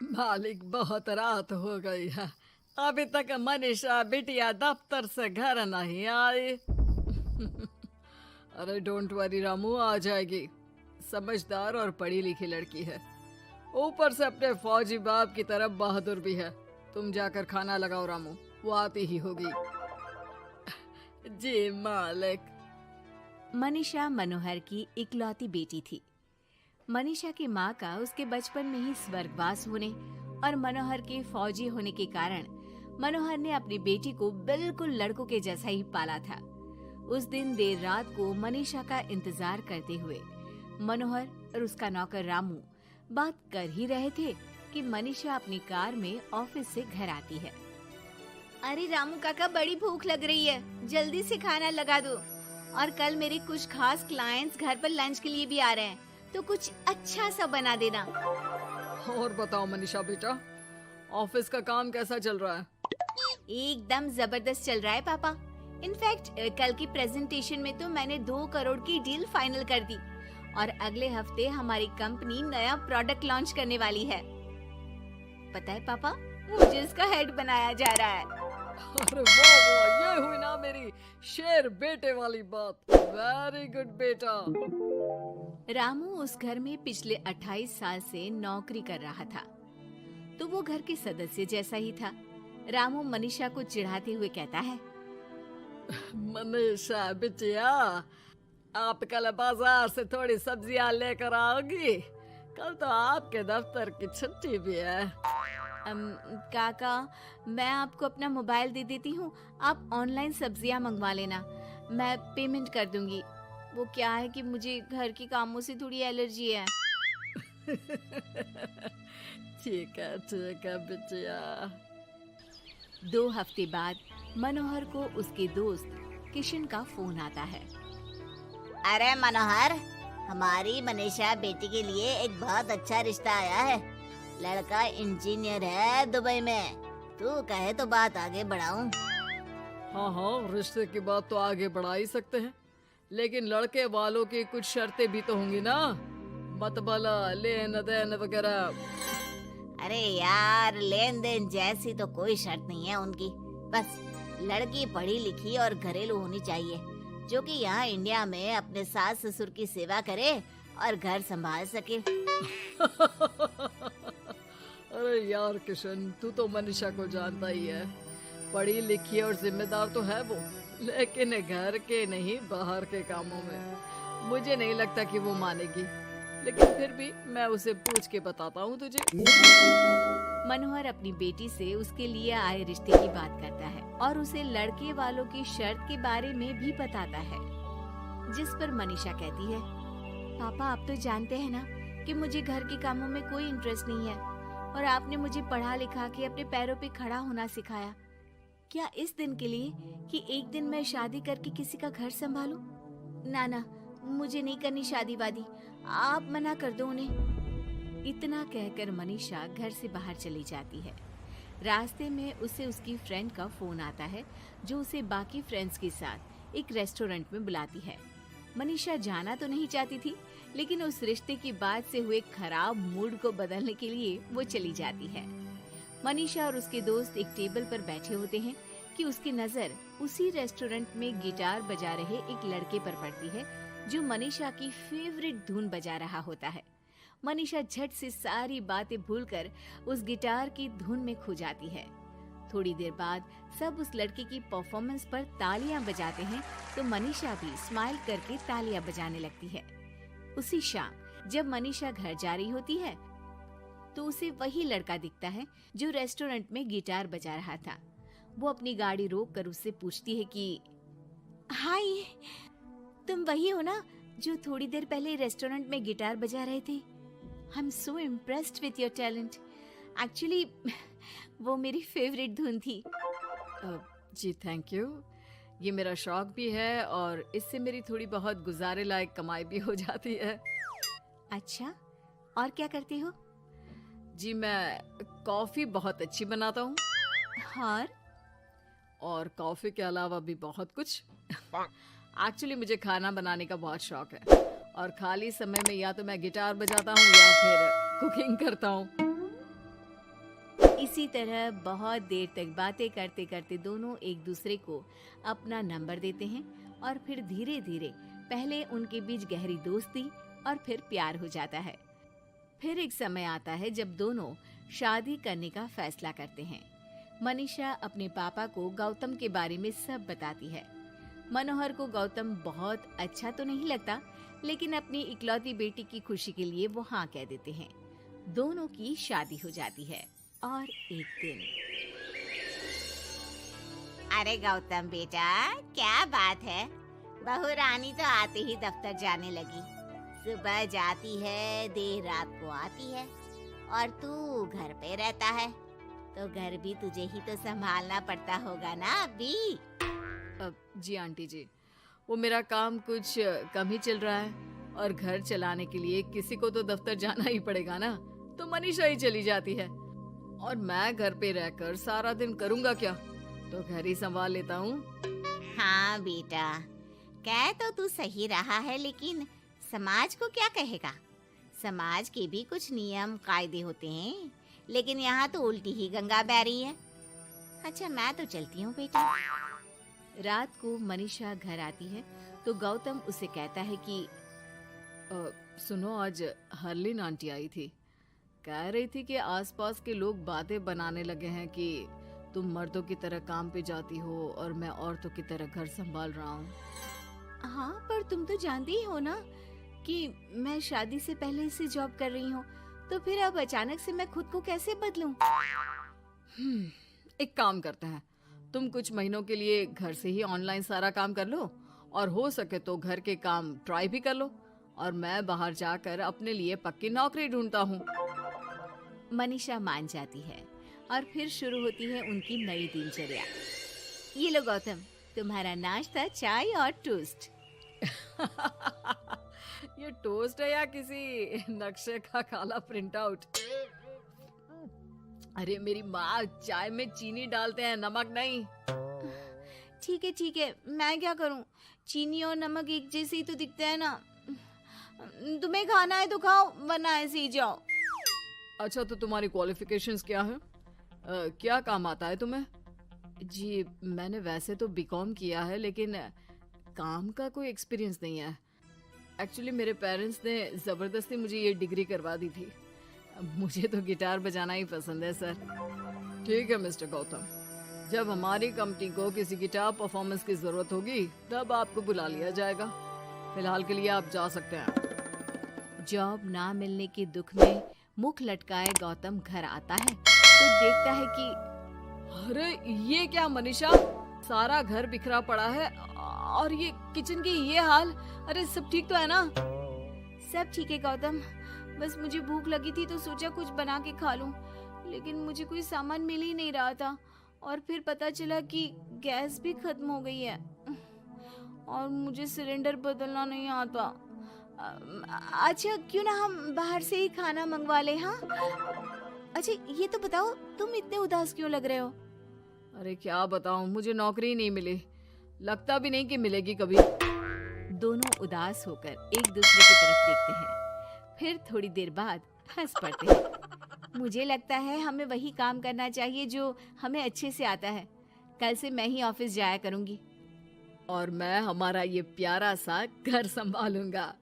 मालिक, बहुत रात हो गई है। अभी तक मनीषा बिटिया दफ्तर से घर नहीं आई। अरे डोंट वरी रामू, आ जाएगी। समझदार और पढ़ी लिखी लड़की है, ऊपर से अपने फौजी बाप की तरफ बहादुर भी है। तुम जाकर खाना लगाओ रामू, वो आती ही होगी। जी मालिक। मनीषा मनोहर की इकलौती बेटी थी। मनीषा की माँ का उसके बचपन में ही स्वर्गवास होने और मनोहर के फौजी होने के कारण मनोहर ने अपनी बेटी को बिल्कुल लड़कों के जैसा ही पाला था। उस दिन देर रात को मनीषा का इंतजार करते हुए मनोहर और उसका नौकर रामू बात कर ही रहे थे कि मनीषा अपनी कार में ऑफिस से घर आती है। अरे रामू काका, बड़ी भूख लग रही है, जल्दी से खाना लगा दो। और कल मेरे कुछ खास क्लाइंट्स घर पर लंच के लिए भी आ रहे हैं, तो कुछ अच्छा सा बना देना। और बताओ मनीषा बेटा, ऑफिस का काम कैसा चल रहा है? एकदम जबरदस्त चल रहा है पापा। इनफैक्ट कल की प्रेजेंटेशन में तो मैंने 2 करोड़ की डील फाइनल कर दी और अगले हफ्ते हमारी कंपनी नया प्रोडक्ट लॉन्च करने वाली है। पता है पापा, मुझे इसका हेड बनाया जा रहा है। अरे वाह वाह, ये हुई ना मेरी शेर बेटे वाली बात। वेरी गुड बेटा। रामू उस घर में पिछले 28 साल से नौकरी कर रहा था, तो वो घर के सदस्य जैसा ही था। रामू मनीषा को चिढ़ाते हुए कहता है, मनीषा बिटिया, आप कल बाजार से थोड़ी सब्जियां लेकर आओगी? कल तो आपके दफ्तर की छुट्टी भी है। काका, मैं आपको अपना मोबाइल दे देती हूँ, आप ऑनलाइन सब्जियां मंगवा लेना, मैं पेमेंट कर दूंगी। वो क्या है कि मुझे घर के कामों से थोड़ी एलर्जी है। ठीक है बिटिया। 2 हफ्ते बाद मनोहर को उसके दोस्त किशन का फोन आता है। अरे मनोहर, हमारी मनीषा बेटी के लिए एक बहुत अच्छा रिश्ता आया है। लड़का इंजीनियर है दुबई में। तू कहे तो बात आगे बढ़ाऊं? हाँ, रिश्ते की बात तो आगे बढ़ा ही सकते हैं, लेकिन लड़के वालों की कुछ शर्तें भी तो होंगी ना, मतबला, लेन देन वगैरह। अरे यार, लेन देन जैसी तो कोई शर्त नहीं है उनकी। बस लड़की पढ़ी लिखी और घरेलू होनी चाहिए, जो कि यहाँ इंडिया में अपने सास ससुर की सेवा करे और घर संभाल सके। अरे यार किशन, तू तो मनीषा को जानता ही है, पढ़ी लिखी और जिम्मेदार तो है वो, लेकिन घर के नहीं बाहर के कामों में मुझे नहीं लगता कि वो मानेगी। लेकिन फिर भी मैं उसे पूछ के बताता हूँ तुझे। मनोहर अपनी बेटी से उसके लिए आए रिश्ते की बात करता है और उसे लड़के वालों की शर्त के बारे में भी बताता है, जिस पर मनीषा कहती है, पापा आप तो जानते हैं ना कि मुझे घर के कामों में कोई इंटरेस्ट नहीं है और आपने मुझे पढ़ा लिखा के अपने पैरों पे खड़ा होना सिखाया। क्या इस दिन के लिए कि एक दिन मैं शादी करके किसी का घर संभालूं? ना, मुझे नहीं करनी शादी वादी, आप मना कर दो उन्हें। इतना कहकर मनीषा घर से बाहर चली जाती है। रास्ते में उसे उसकी फ्रेंड का फोन आता है, जो उसे बाकी फ्रेंड्स के साथ एक रेस्टोरेंट में बुलाती है। मनीषा जाना तो नहीं चाहती थी, लेकिन उस रिश्ते की बात से हुए खराब मूड को बदलने के लिए वो चली जाती है। मनीषा और उसके दोस्त एक टेबल पर बैठे होते हैं कि उसकी नजर उसी रेस्टोरेंट में गिटार बजा रहे एक लड़के पर पड़ती है, जो मनीषा की फेवरेट धुन बजा रहा होता है। मनीषा झट से सारी बातें भूलकर उस गिटार की धुन में खो जाती है। थोड़ी देर बाद सब उस लड़के की परफॉर्मेंस पर तालियां बजाते हैं, तो मनीषा भी स्माइल करके तालियां बजाने लगती है। उसी शाम जब मनीषा घर जा रही होती है, तो उसे वही लड़का दिखता है जो रेस्टोरेंट में गिटार बजा रहा था। वो अपनी गाड़ी रोककर उससे पूछती है कि हाय, तुम वही हो ना जो थोड़ी देर पहले रेस्टोरेंट में गिटार बजा रहे थे? I am so impressed with your talent. Actually वो मेरी फेवरेट धुन थी। जी थैंक यू, ये मेरा शौक भी है और इससे मेरी थोड़ी बहुत गुजारे लायक कमाई भी हो जाती है। अच्छा, और क्या करते हो? जी मैं कॉफ़ी बहुत अच्छी बनाता हूँ। और कॉफ़ी के अलावा भी बहुत कुछ। एक्चुअली मुझे खाना बनाने का बहुत शौक है और खाली समय में या तो मैं गिटार बजाता हूँ या फिर कुकिंग करता हूँ। इसी तरह बहुत देर तक बातें करते करते दोनों एक दूसरे को अपना नंबर देते हैं और फिर धीरे धीरे पहले उनके बीच गहरी दोस्ती और फिर प्यार हो जाता है। फिर एक समय आता है जब दोनों शादी करने का फैसला करते हैं। मनीषा अपने पापा को गौतम के बारे में सब बताती है। मनोहर को गौतम बहुत अच्छा तो नहीं लगता, लेकिन अपनी इकलौती बेटी की खुशी के लिए वो हाँ कह देते हैं। दोनों की शादी हो जाती है और एक दिन अरे गौतम बेटा, क्या बात है, बहू रानी तो आते ही दफ्तर जाने लगी। सुबह जाती है, देर रात को आती है, और तू घर पे रहता है, तो घर भी तुझे ही तो संभालना पड़ता होगा ना अभी। जी आंटी जी, वो मेरा काम कुछ कम ही चल रहा है और घर चलाने के लिए किसी को तो दफ्तर जाना ही पड़ेगा ना, तो मनीषा ही चली जाती है और मैं घर पे रहकर सारा दिन करूँगा क्या, तो घर ही संभाल लेता हूँ। हाँ बेटा, कह तो तू सही रहा है, लेकिन समाज को क्या कहेगा? समाज के भी कुछ नियम कायदे होते हैं, लेकिन यहाँ तो उल्टी ही गंगा बह रही है। अच्छा, मैं तो चलती हूँ बेटा। रात को मनीषा घर आती है तो गौतम उसे कहता है कि सुनो, आज हरलीन आंटी आई थी, कह रही थी कि आसपास के लोग बातें बनाने लगे हैं कि तुम मर्दों की तरह काम पे जाती हो और मैं औरतों की तरह घर संभाल रहा हूँ। हाँ, पर तुम तो जानती ही हो ना कि मैं शादी से पहले से जॉब कर रही हूँ, तो फिर अब अचानक से मैं खुद को कैसे बदलूं? एक काम करते हैं, तुम कुछ महीनों के लिए घर से ही ऑनलाइन सारा काम कर लो और हो सके तो घर के काम ट्राई भी कर लो, और मैं बाहर जाकर अपने लिए पक्की नौकरी ढूंढता हूँ। मनीषा मान जाती है और फिर शुरू होती है उनकी नई दिनचर्या। ये लो गौतम, तुम्हारा नाश्ता, चाय और टोस्ट। ये टोस्ट है या किसी नक्शे का काला प्रिंट आउट? अरे मेरी माँ चाय में चीनी डालते हैं, नमक नहीं। ठीक है, मैं क्या करूं? चीनी और नमक एक जैसे ही तो दिखते हैं ना। तुम्हें खाना है तो खाओ, वरना ऐसे ही जाओ। अच्छा, तो तुम्हारी क्वालिफिकेशंस क्या है? क्या काम आता है तुम्हें? जी, मैंने वैसे तो बीकॉम किया है, लेकिन काम का कोई एक्सपीरियंस नहीं है। एक्चुअली मेरे पेरेंट्स ने ज़बरदस्ती मुझे ये डिग्री करवा दी थी। मुझे तो गिटार बजाना ही पसंद है सर। ठीक है मिस्टर गौतम, जब हमारी कंपनी को किसी गिटार परफॉर्मेंस की ज़रूरत होगी तब आपको बुला लिया जाएगा। फिलहाल के लिए आप जा सकते हैं। जॉब ना मिलने के दुख में मुख लटकाए गौतम घर आता है तो देखता है कि अरे ये क्या मनीषा, सारा घर बिखरा पड़ा है और ये किचन की ये हाल। अरे सब ठीक तो है ना? सब ठीक है गौतम, बस मुझे भूख लगी थी तो सोचा कुछ बना के खा लूं, लेकिन मुझे कोई सामान मिल ही नहीं रहा था और फिर पता चला कि गैस भी खत्म हो गई है और मुझे सिलेंडर बदलना नहीं आता। अच्छा, क्यों ना हम बाहर से ही खाना मंगवा ले? हाँ, अच्छा ये तो बताओ, तुम इतने उदास क्यों लग रहे हो? अरे क्या बताऊं, मुझे नौकरी नहीं मिली, लगता भी नहीं कि मिलेगी कभी। दोनों उदास होकर एक दूसरे की तरफ देखते हैं, फिर थोड़ी देर बाद हंस पड़ते हैं। मुझे लगता है हमें वही काम करना चाहिए जो हमें अच्छे से आता है। कल से मैं ही ऑफिस जाया करूंगी और मैं हमारा ये प्यारा सा घर संभालूंगा।